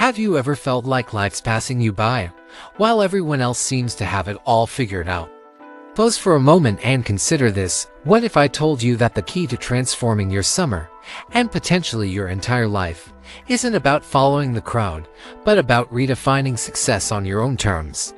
Have you ever felt like life's passing you by, while everyone else seems to have it all figured out? Pause for a moment and consider this. What if I told you that the key to transforming your summer, and potentially your entire life, isn't about following the crowd, but about redefining success on your own terms?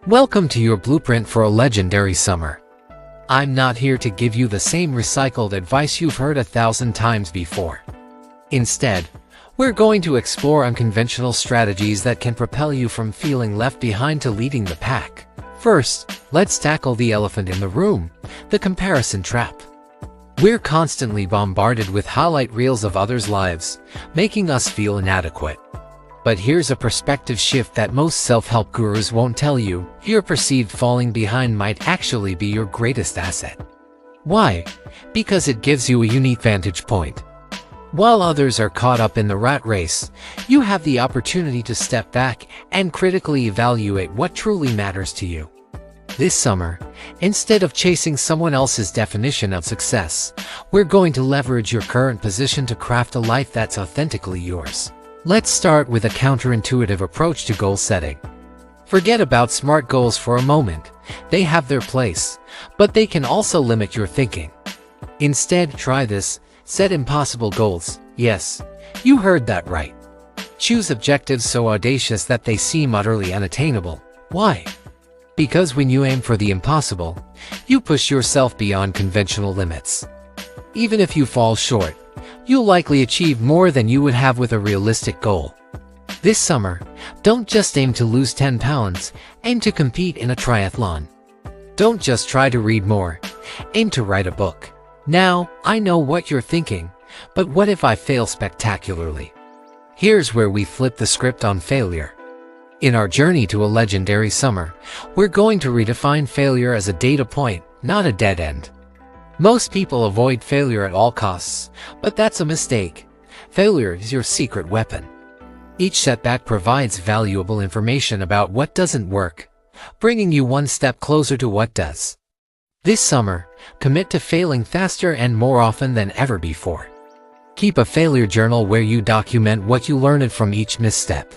Welcome to your blueprint for a legendary summer. I'm not here to give you the same recycled advice you've heard 1,000 times before. Instead, we're going to explore unconventional strategies that can propel you from feeling left behind to leading the pack. First, let's tackle the elephant in the room, the comparison trap. We're constantly bombarded with highlight reels of others' lives, making us feel inadequate. But here's a perspective shift that most self-help gurus won't tell you: your perceived falling behind might actually be your greatest asset. Why? Because it gives you a unique vantage point. While others are caught up in the rat race, you have the opportunity to step back and critically evaluate what truly matters to you. This summer, instead of chasing someone else's definition of success, we're going to leverage your current position to craft a life that's authentically yours. Let's start with a counterintuitive approach to goal setting. Forget about SMART goals for a moment. They have their place, but they can also limit your thinking. Instead, try this. Set impossible goals. Yes, you heard that right. Choose objectives so audacious that they seem utterly unattainable. Why? Because when you aim for the impossible, you push yourself beyond conventional limits. Even if you fall short, you'll likely achieve more than you would have with a realistic goal. This summer, don't just aim to lose 10 pounds, aim to compete in a triathlon. Don't just try to read more, aim to write a book. Now, I know what you're thinking, but what if I fail spectacularly? Here's where we flip the script on failure. In our journey to a legendary summer, we're going to redefine failure as a data point, not a dead end. Most people avoid failure at all costs, but that's a mistake. Failure is your secret weapon. Each setback provides valuable information about what doesn't work, bringing you one step closer to what does. This summer, commit to failing faster and more often than ever before. Keep a failure journal where you document what you learned from each misstep.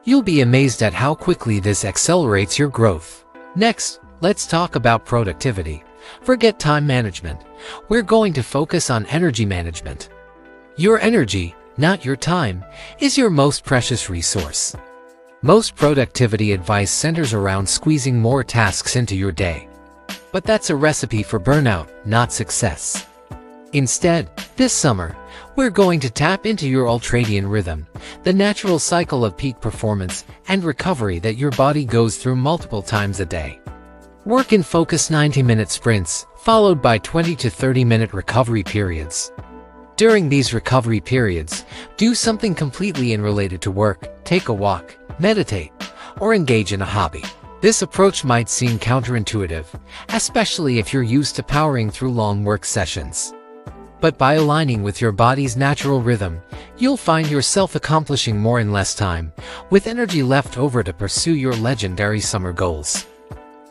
You'll be amazed at how quickly this accelerates your growth. Next, let's talk about productivity. Forget time management. We're going to focus on energy management. Your energy, not your time, is your most precious resource. Most productivity advice centers around squeezing more tasks into your day. But that's a recipe for burnout, not success. Instead, this summer, we're going to tap into your ultradian rhythm, the natural cycle of peak performance and recovery that your body goes through multiple times a day. Work in focused 90-minute sprints, followed by 20 to 30-minute recovery periods. During these recovery periods, do something completely unrelated to work, take a walk, meditate, or engage in a hobby. This approach might seem counterintuitive, especially if you're used to powering through long work sessions. But by aligning with your body's natural rhythm, you'll find yourself accomplishing more in less time, with energy left over to pursue your legendary summer goals.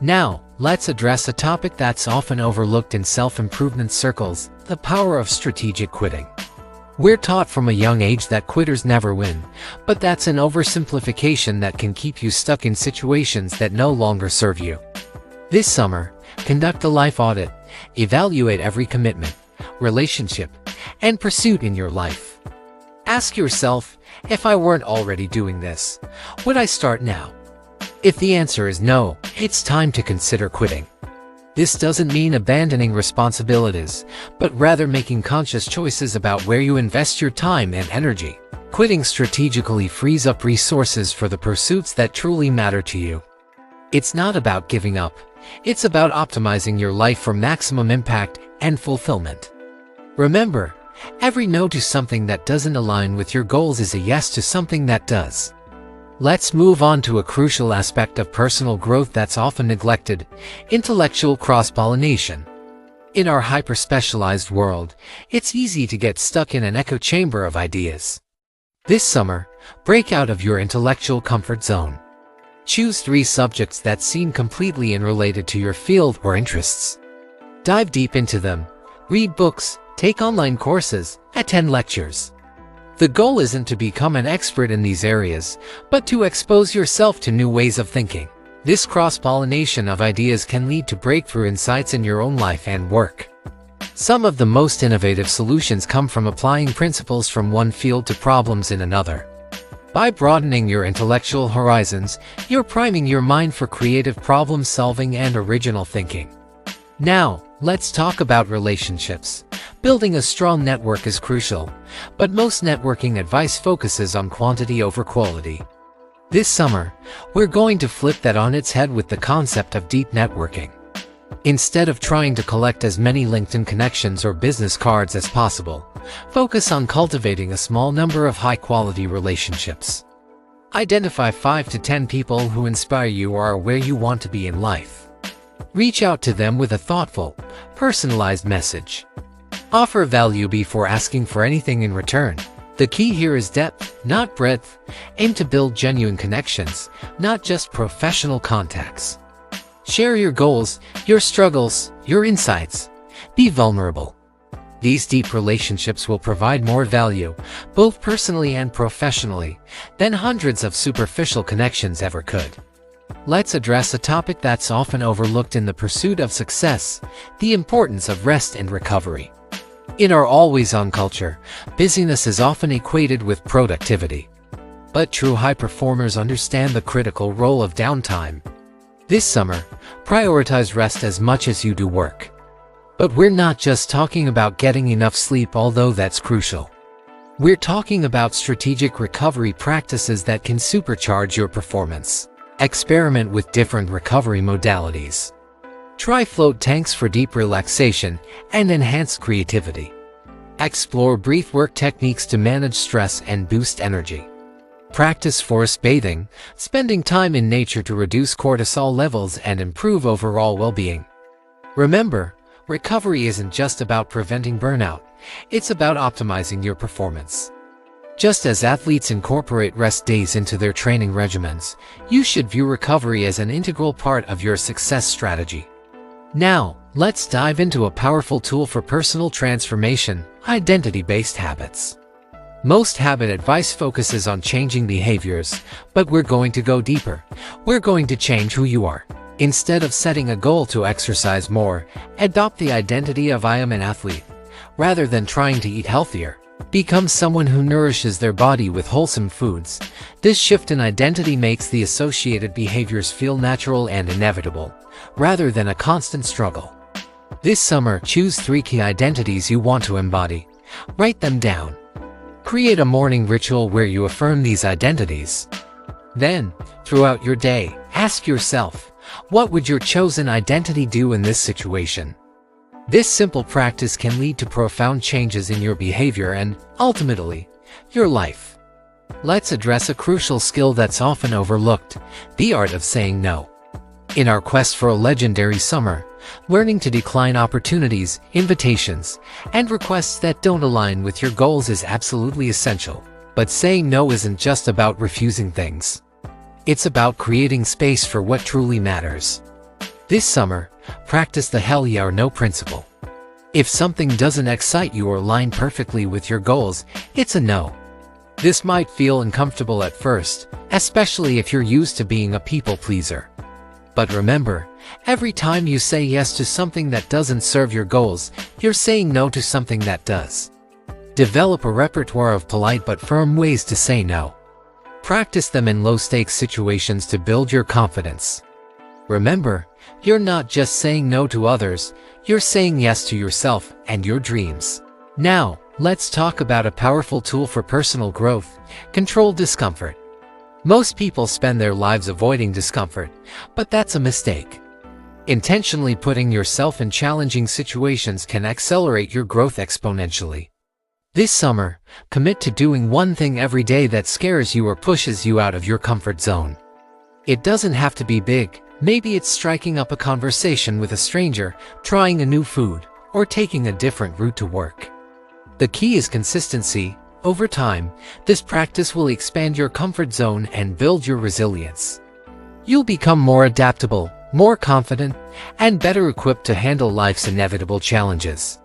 Now, let's address a topic that's often overlooked in self-improvement circles: the power of strategic quitting. We're taught from a young age that quitters never win, but that's an oversimplification that can keep you stuck in situations that no longer serve you. This summer, conduct a life audit. Evaluate every commitment, relationship, and pursuit in your life. Ask yourself, if I weren't already doing this, would I start now? If the answer is no, it's time to consider quitting. This doesn't mean abandoning responsibilities, but rather making conscious choices about where you invest your time and energy. Quitting strategically frees up resources for the pursuits that truly matter to you. It's not about giving up. It's about optimizing your life for maximum impact and fulfillment. Remember, every no to something that doesn't align with your goals is a yes to something that does. Let's move on to a crucial aspect of personal growth that's often neglected: intellectual cross-pollination. In our hyper-specialized world, it's easy to get stuck in an echo chamber of ideas. This summer, break out of your intellectual comfort zone. Choose 3 subjects that seem completely unrelated to your field or interests. Dive deep into them. Read books, take online courses, attend lectures. The goal isn't to become an expert in these areas, but to expose yourself to new ways of thinking. This cross-pollination of ideas can lead to breakthrough insights in your own life and work. Some of the most innovative solutions come from applying principles from one field to problems in another. By broadening your intellectual horizons, you're priming your mind for creative problem-solving and original thinking. Now, let's talk about relationships. Building a strong network is crucial, but most networking advice focuses on quantity over quality. This summer, we're going to flip that on its head with the concept of deep networking. Instead of trying to collect as many LinkedIn connections or business cards as possible, focus on cultivating a small number of high-quality relationships. Identify 5 to 10 people who inspire you or are where you want to be in life. Reach out to them with a thoughtful, personalized message. Offer value before asking for anything in return. The key here is depth, not breadth. Aim to build genuine connections, not just professional contacts. Share your goals, your struggles, your insights. Be vulnerable. These deep relationships will provide more value, both personally and professionally, than hundreds of superficial connections ever could. Let's address a topic that's often overlooked in the pursuit of success: the importance of rest and recovery. In our always-on culture, busyness is often equated with productivity. But true high performers understand the critical role of downtime. This summer, prioritize rest as much as you do work. But we're not just talking about getting enough sleep, although that's crucial. We're talking about strategic recovery practices that can supercharge your performance. Experiment with different recovery modalities. Try float tanks for deep relaxation and enhanced creativity. Explore breath work techniques to manage stress and boost energy. Practice forest bathing, spending time in nature to reduce cortisol levels and improve overall well-being. Remember, recovery isn't just about preventing burnout, it's about optimizing your performance. Just as athletes incorporate rest days into their training regimens, you should view recovery as an integral part of your success strategy. Now, let's dive into a powerful tool for personal transformation: identity-based habits. Most habit advice focuses on changing behaviors, but we're going to go deeper. We're going to change who you are. Instead of setting a goal to exercise more, adopt the identity of "I am an athlete." Rather than trying to eat healthier, become someone who nourishes their body with wholesome foods. This shift in identity makes the associated behaviors feel natural and inevitable, rather than a constant struggle. This summer, choose 3 key identities you want to embody. Write them down. Create a morning ritual where you affirm these identities. Then, throughout your day, ask yourself, what would your chosen identity do in this situation? This simple practice can lead to profound changes in your behavior and, ultimately, your life. Let's address a crucial skill that's often overlooked: the art of saying no. In our quest for a legendary summer, learning to decline opportunities, invitations, and requests that don't align with your goals is absolutely essential. But saying no isn't just about refusing things. It's about creating space for what truly matters. This summer, practice the hell yeah or no principle. If something doesn't excite you or align perfectly with your goals, it's a no. This might feel uncomfortable at first, especially if you're used to being a people pleaser. But remember, every time you say yes to something that doesn't serve your goals, you're saying no to something that does. Develop a repertoire of polite but firm ways to say no. Practice them in low-stakes situations to build your confidence. Remember, you're not just saying no to others, you're saying yes to yourself and your dreams. Now, let's talk about a powerful tool for personal growth: control discomfort. Most people spend their lives avoiding discomfort, but that's a mistake. Intentionally putting yourself in challenging situations can accelerate your growth exponentially. This summer, commit to doing one thing every day that scares you or pushes you out of your comfort zone. It doesn't have to be big. Maybe it's striking up a conversation with a stranger, trying a new food, or taking a different route to work. The key is consistency. Over time, this practice will expand your comfort zone and build your resilience. You'll become more adaptable, more confident, and better equipped to handle life's inevitable challenges.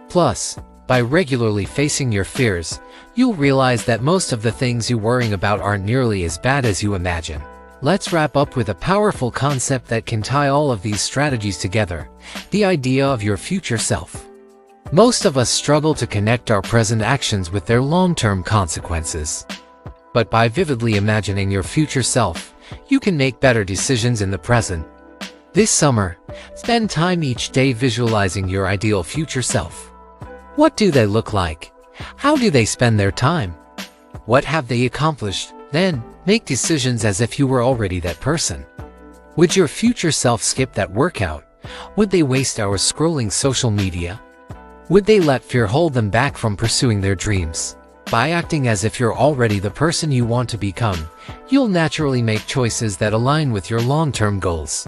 Plus, By regularly facing your fears, you'll realize that most of the things you're worrying about aren't nearly as bad as you imagine. Let's wrap up with a powerful concept that can tie all of these strategies together: the idea of your future self. Most of us struggle to connect our present actions with their long-term consequences. But by vividly imagining your future self, you can make better decisions in the present. This summer, spend time each day visualizing your ideal future self. What do they look like? How do they spend their time? What have they accomplished? Then, make decisions as if you were already that person. Would your future self skip that workout? Would they waste hours scrolling social media? Would they let fear hold them back from pursuing their dreams? By acting as if you're already the person you want to become, you'll naturally make choices that align with your long-term goals.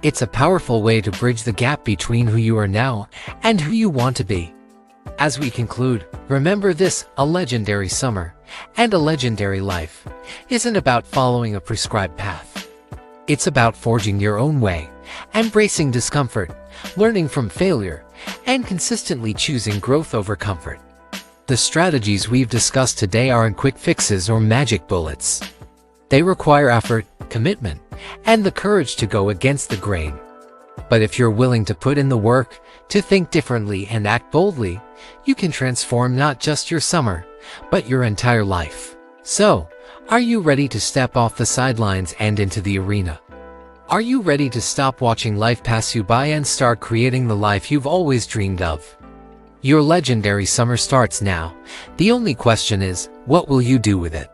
It's a powerful way to bridge the gap between who you are now and who you want to be. As we conclude, remember this: a legendary summer and a legendary life isn't about following a prescribed path. It's about forging your own way, embracing discomfort, learning from failure, and consistently choosing growth over comfort. The strategies we've discussed today aren't quick fixes or magic bullets. They require effort, commitment, and the courage to go against the grain. But if you're willing to put in the work, to think differently and act boldly, you can transform not just your summer, but your entire life. So, are you ready to step off the sidelines and into the arena? Are you ready to stop watching life pass you by and start creating the life you've always dreamed of? Your legendary summer starts now. The only question is, what will you do with it?